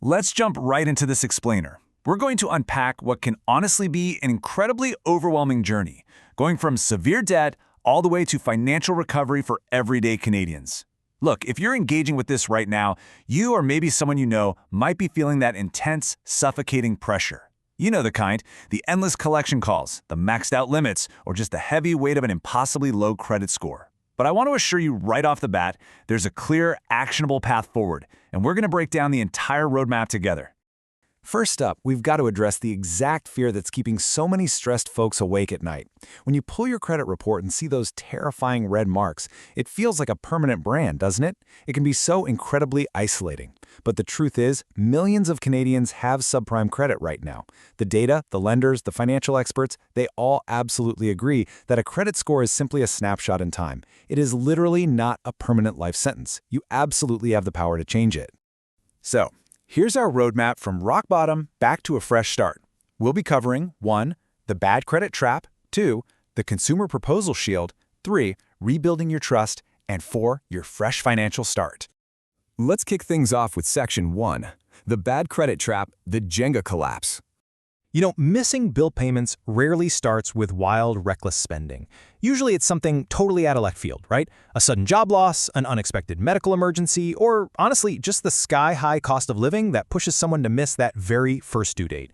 Let's jump right into this explainer. We're going to unpack what can honestly be an incredibly overwhelming journey, going from severe debt all the way to financial recovery for everyday Canadians. Look, if you're engaging with this right now, you or maybe someone you know might be feeling that intense, suffocating pressure. You know the kind, the endless collection calls, the maxed out limits, or just the heavy weight of an impossibly low credit score. But I want to assure you right off the bat, there's a clear, actionable path forward, and we're going to break down the entire roadmap together. First up, we've got to address the exact fear that's keeping so many stressed folks awake at night. When you pull your credit report and see those terrifying red marks, it feels like a permanent brand, doesn't it? It can be so incredibly isolating. But the truth is, millions of Canadians have subprime credit right now. The data, the lenders, the financial experts, they all absolutely agree that a credit score is simply a snapshot in time. It is literally not a permanent life sentence. You absolutely have the power to change it. So, here's our roadmap from rock bottom back to a fresh start. We'll be covering 1. The bad credit trap, 2. The consumer proposal shield, 3. Rebuilding your trust, and 4. Your fresh financial start. Let's kick things off with Section 1. The bad credit trap, the Jenga collapse. Missing bill payments rarely starts with wild, reckless spending. Usually it's something totally out of left field, right? A sudden job loss, an unexpected medical emergency, or honestly, just the sky-high cost of living that pushes someone to miss that very first due date.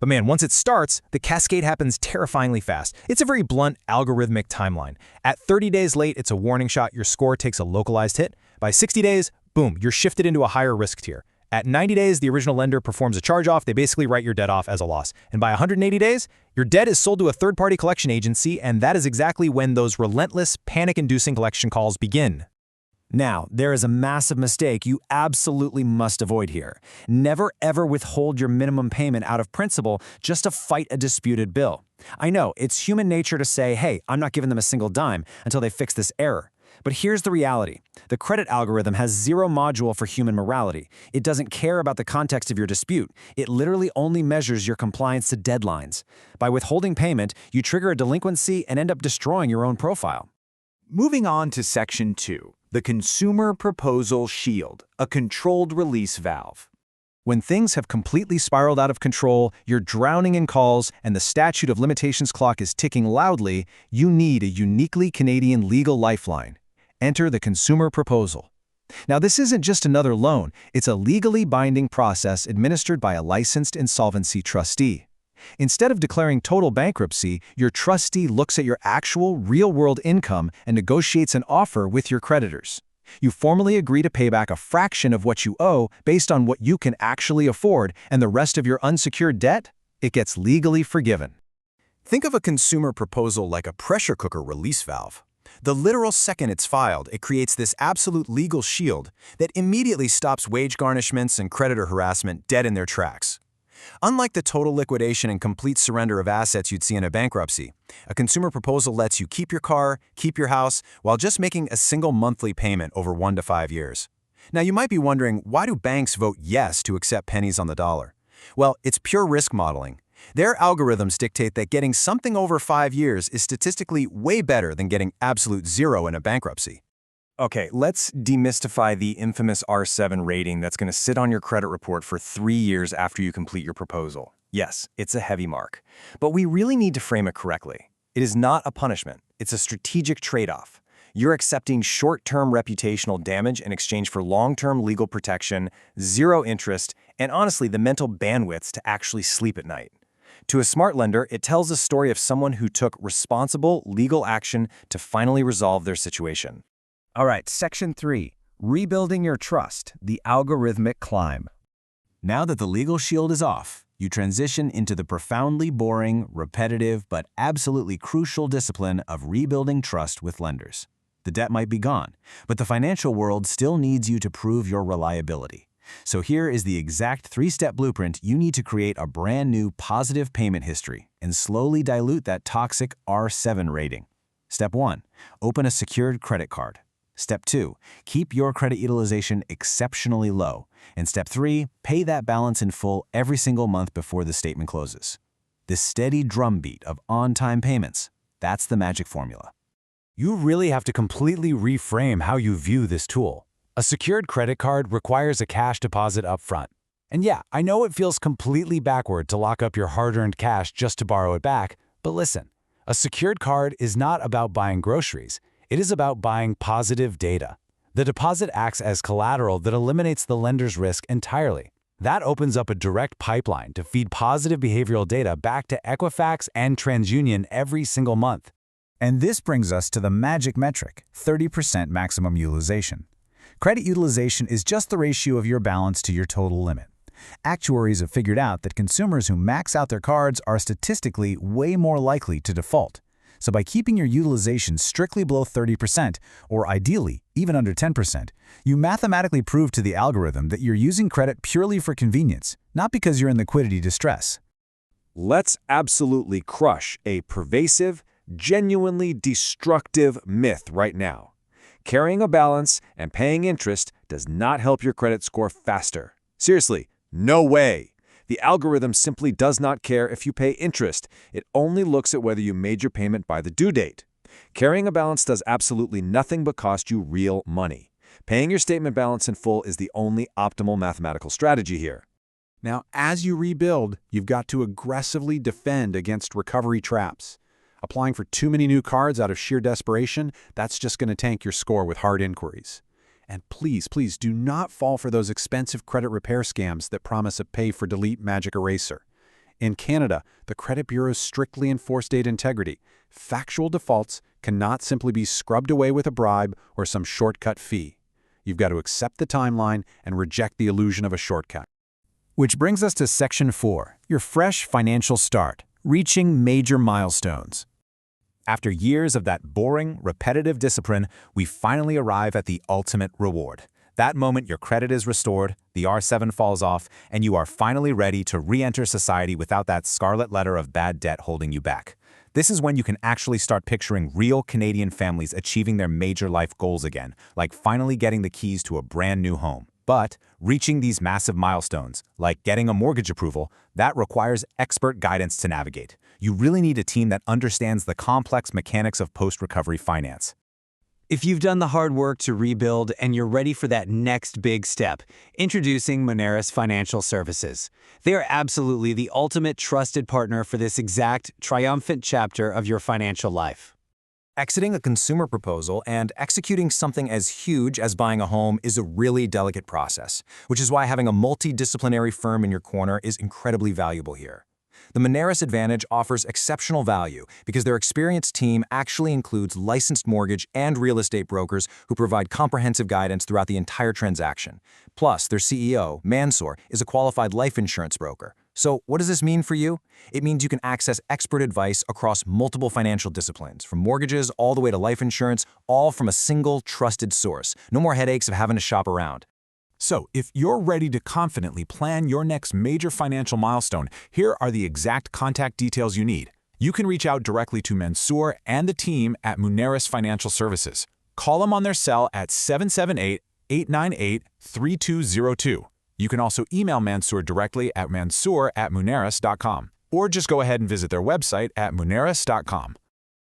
But man, once it starts, the cascade happens terrifyingly fast. It's a very blunt, algorithmic timeline. At 30 days late, it's a warning shot, your score takes a localized hit. By 60 days, boom, you're shifted into a higher risk tier. At 90 days, the original lender performs a charge-off. They basically write your debt off as a loss. And by 180 days, your debt is sold to a third-party collection agency, and that is exactly when those relentless, panic-inducing collection calls begin. Now, there is a massive mistake you absolutely must avoid here. Never ever withhold your minimum payment out of principle just to fight a disputed bill. I know, it's human nature to say, hey, I'm not giving them a single dime until they fix this error. But here's the reality. The credit algorithm has zero module for human morality. It doesn't care about the context of your dispute. It literally only measures your compliance to deadlines. By withholding payment, you trigger a delinquency and end up destroying your own profile. Moving on to Section 2, the consumer proposal shield, a controlled release valve. When things have completely spiraled out of control, you're drowning in calls, and the statute of limitations clock is ticking loudly, you need a uniquely Canadian legal lifeline. Enter the consumer proposal. Now, this isn't just another loan. It's a legally binding process administered by a licensed insolvency trustee. Instead of declaring total bankruptcy, your trustee looks at your actual real-world income and negotiates an offer with your creditors. You formally agree to pay back a fraction of what you owe based on what you can actually afford, and the rest of your unsecured debt, it gets legally forgiven. Think of a consumer proposal like a pressure cooker release valve. The literal second it's filed, it creates this absolute legal shield that immediately stops wage garnishments and creditor harassment dead in their tracks. Unlike the total liquidation and complete surrender of assets you'd see in a bankruptcy, a consumer proposal lets you keep your car, keep your house, while just making a single monthly payment over 1 to 5 years. Now, you might be wondering, why do banks vote yes to accept pennies on the dollar? Well, it's pure risk modeling. Their algorithms dictate that getting something over 5 years is statistically way better than getting absolute zero in a bankruptcy. Okay, let's demystify the infamous R7 rating that's going to sit on your credit report for 3 years after you complete your proposal. Yes, it's a heavy mark, but we really need to frame it correctly. It is not a punishment. It's a strategic trade-off. You're accepting short-term reputational damage in exchange for long-term legal protection, zero interest, and honestly, the mental bandwidth to actually sleep at night. To a smart lender, it tells a story of someone who took responsible legal action to finally resolve their situation. All right, Section 3, Rebuilding Your Trust, the Algorithmic Climb. Now that the legal shield is off, you transition into the profoundly boring, repetitive, but absolutely crucial discipline of rebuilding trust with lenders. The debt might be gone, but the financial world still needs you to prove your reliability. So here is the exact 3-step blueprint you need to create a brand new positive payment history and slowly dilute that toxic R7 rating. Step 1, open a secured credit card. Step 2, keep your credit utilization exceptionally low. And Step 3, pay that balance in full every single month before the statement closes. This steady drumbeat of on-time payments, that's the magic formula. You really have to completely reframe how you view this tool. A secured credit card requires a cash deposit up front. And yeah, I know it feels completely backward to lock up your hard-earned cash just to borrow it back, but listen, a secured card is not about buying groceries. It is about buying positive data. The deposit acts as collateral that eliminates the lender's risk entirely. That opens up a direct pipeline to feed positive behavioral data back to Equifax and TransUnion every single month. And this brings us to the magic metric, 30% maximum utilization. Credit utilization is just the ratio of your balance to your total limit. Actuaries have figured out that consumers who max out their cards are statistically way more likely to default. So by keeping your utilization strictly below 30%, or ideally, even under 10%, you mathematically prove to the algorithm that you're using credit purely for convenience, not because you're in liquidity distress. Let's absolutely crush a pervasive, genuinely destructive myth right now. Carrying a balance and paying interest does not help your credit score faster. Seriously, no way. The algorithm simply does not care if you pay interest. It only looks at whether you made your payment by the due date. Carrying a balance does absolutely nothing but cost you real money. Paying your statement balance in full is the only optimal mathematical strategy here. Now, as you rebuild, you've got to aggressively defend against recovery traps. Applying for too many new cards out of sheer desperation, that's just going to tank your score with hard inquiries. And please, please do not fall for those expensive credit repair scams that promise a pay-for-delete magic eraser. In Canada, the credit bureaus strictly enforce data integrity. Factual defaults cannot simply be scrubbed away with a bribe or some shortcut fee. You've got to accept the timeline and reject the illusion of a shortcut. Which brings us to Section 4, your fresh financial start, reaching major milestones. After years of that boring, repetitive discipline, we finally arrive at the ultimate reward. That moment your credit is restored, the R7 falls off, and you are finally ready to re-enter society without that scarlet letter of bad debt holding you back. This is when you can actually start picturing real Canadian families achieving their major life goals again, like finally getting the keys to a brand new home. But reaching these massive milestones, like getting a mortgage approval, that requires expert guidance to navigate. You really need a team that understands the complex mechanics of post-recovery finance. If you've done the hard work to rebuild and you're ready for that next big step, introducing Moneris Financial Services. They are absolutely the ultimate trusted partner for this exact triumphant chapter of your financial life. Exiting a consumer proposal and executing something as huge as buying a home is a really delicate process, which is why having a multidisciplinary firm in your corner is incredibly valuable here. The Moneris Advantage offers exceptional value because their experienced team actually includes licensed mortgage and real estate brokers who provide comprehensive guidance throughout the entire transaction. Plus, their CEO, Mansoor, is a qualified life insurance broker. So what does this mean for you? It means you can access expert advice across multiple financial disciplines, from mortgages all the way to life insurance, all from a single trusted source. No more headaches of having to shop around. So, if you're ready to confidently plan your next major financial milestone, here are the exact contact details you need. You can reach out directly to Mansoor and the team at Moneris Financial Services. Call them on their cell at 778-898-3202. You can also email Mansoor directly at mansoor@moneris.com, or just go ahead and visit their website at moneris.com.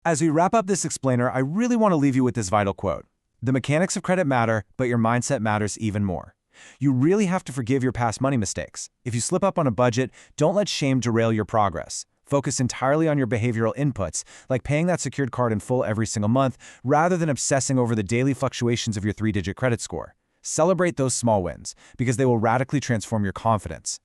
As we wrap up this explainer, I really want to leave you with this vital quote. The mechanics of credit matter, but your mindset matters even more. You really have to forgive your past money mistakes. If you slip up on a budget, don't let shame derail your progress. Focus entirely on your behavioral inputs, like paying that secured card in full every single month, rather than obsessing over the daily fluctuations of your 3-digit credit score. Celebrate those small wins, because they will radically transform your confidence.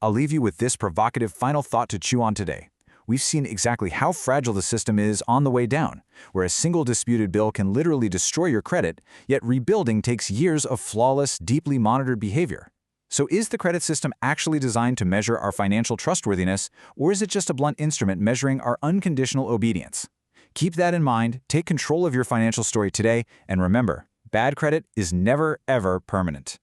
I'll leave you with this provocative final thought to chew on today. We've seen exactly how fragile the system is on the way down, where a single disputed bill can literally destroy your credit, yet rebuilding takes years of flawless, deeply monitored behavior. So is the credit system actually designed to measure our financial trustworthiness, or is it just a blunt instrument measuring our unconditional obedience? Keep that in mind, take control of your financial story today, and remember, bad credit is never, ever permanent.